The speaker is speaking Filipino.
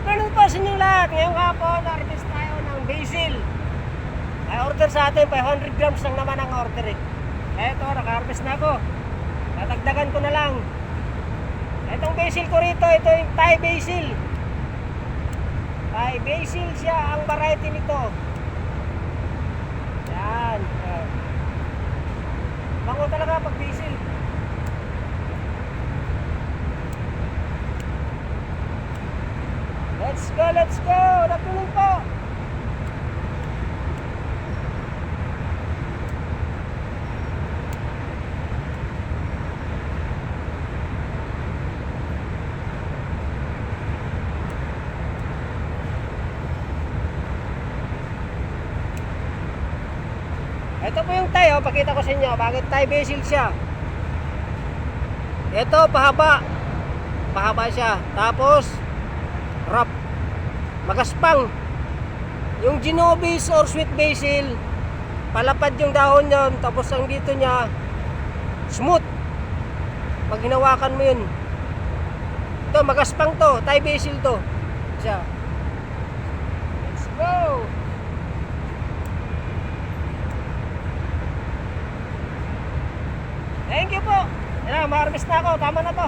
afternoon po sa inyong lahat. Ngayong hapon, harvest tayo ng basil. Ay order sa atin, 500 grams lang naman ang order eh. Eto, naka-harvest na ako. Tatagdagan ko na lang. Etong basil ko rito, ito yung Thai basil. Thai basil siya ang variety nito. Yan. Bango talaga pag basil. Let's go, let's go! Natulong po! Ito po yung Thai, oh. Pakita ko sa inyo bakit Thai basil siya. Ito, pahaba. Pahaba siya. Tapos wrap, magaspang. Yung Genovese or sweet basil, palapad yung dahon yon, tapos ang dito niya smooth pag hinawakan mo yun. Ito magaspang to, Thai basil to siya. Let's go. Thank you po. Yan, ma-harvest na ako, tama na to.